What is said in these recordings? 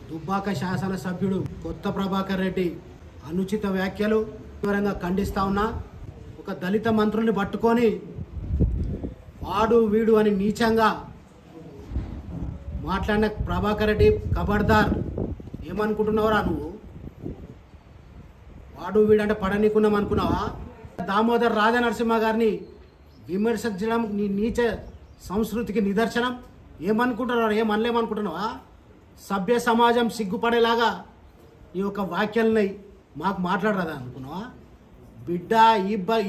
దుబ్బాక శాసనసభ్యుడు కొత్త ప్రభాకర్ రెడ్డి అనుచిత వ్యాఖ్యలు తీవ్రంగా ఖండిస్తా ఉన్నా. ఒక దళిత మంత్రుల్ని పట్టుకొని వాడు వీడు అని నీచంగా మాట్లాడిన ప్రభాకర్ రెడ్డి ఖబర్దార్. ఏమనుకుంటున్నావురా నువ్వు? వాడు వీడంటే పడనీకున్నాం అనుకున్నావా? దామోదర్ రాజనరసింహ గారిని విమర్శించడం నీ నీచ సంస్కృతికి నిదర్శనం. ఏమనుకుంటున్నావు? ఏమనలేమనుకుంటున్నావా? సభ్య సమాజం సిగ్గుపడేలాగా ఈ యొక్క వ్యాఖ్యలని మాకు మాట్లాడరాదా అనుకున్నావా? బిడ్డ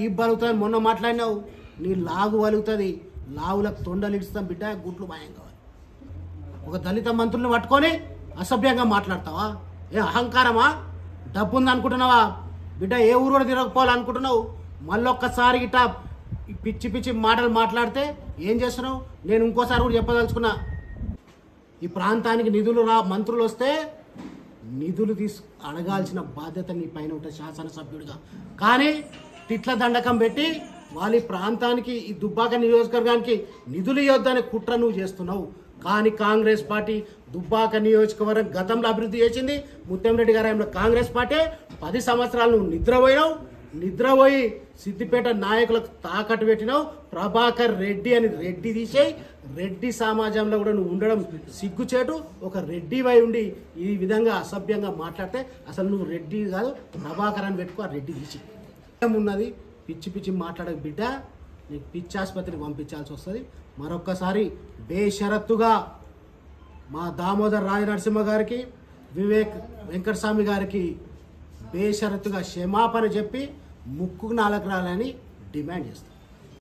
ఈ బలుగుతుంది. మొన్న మాట్లాడినావు, నీ లాగు వలుగుతుంది. లావులకు తొండలు ఇస్తాం బిడ్డ, గుట్లు భయం కావాలి. ఒక దళిత మంత్రుల్ని పట్టుకొని అసభ్యంగా మాట్లాడతావా? ఏ అహంకారమా? డబ్బు ఉంది అనుకుంటున్నావా బిడ్డ? ఏ ఊరు కూడా తిరగకపోవాలనుకుంటున్నావు? మళ్ళొక్కసారి ఇట్లా పిచ్చి పిచ్చి మాటలు మాట్లాడితే ఏం చేస్తున్నావు? నేను ఇంకోసారి కూడా చెప్పదలుచుకున్నా, ఈ ప్రాంతానికి నిధులు మంత్రులు వస్తే నిధులు అడగాల్సిన బాధ్యత నీ పైన ఉంటుంది శాసనసభ్యుడిగా. కానీ తిట్ల దండకం పెట్టి వాళ్ళ ప్రాంతానికి, ఈ దుబ్బాక నియోజకవర్గానికి నిధులు ఇవ్వద్దనే కుట్ర నువ్వు చేస్తున్నావు. కానీ కాంగ్రెస్ పార్టీ దుబ్బాక నియోజకవర్గం గతంలో అభివృద్ధి చేసింది. ముత్తంరెడ్డి గారు ఆయన కాంగ్రెస్ పార్టీ 10 సంవత్సరాలు నువ్వు నిద్రపోయి సిద్దిపేట నాయకులకు తాకట్టు పెట్టినావు. ప్రభాకర్ రెడ్డి అని రెడ్డి తీసేయి. రెడ్డి సమాజంలో కూడా నువ్వు ఉండడం సిగ్గుచేటు. ఒక రెడ్డి వై ఉండి ఈ విధంగా అసభ్యంగా మాట్లాడితే అసలు నువ్వు రెడ్డి కాదు, ప్రభాకర్ అని పెట్టుకో. ఆ రెడ్డి తీసి ఉన్నది పిచ్చి పిచ్చి మాట్లాడక బిడ్డ, నీకు పిచ్చి ఆసుపత్రికి పంపించాల్సి వస్తుంది. మరొక్కసారి బేషరత్తుగా మా దామోదర్ రాజనరసింహ గారికి, వివేక్ వెంకటస్వామి గారికి బేషరత్తుగా క్షమాపణ చెప్పి ముక్కుకు నాలుగు రాలని డిమాండ్ చేస్తాం.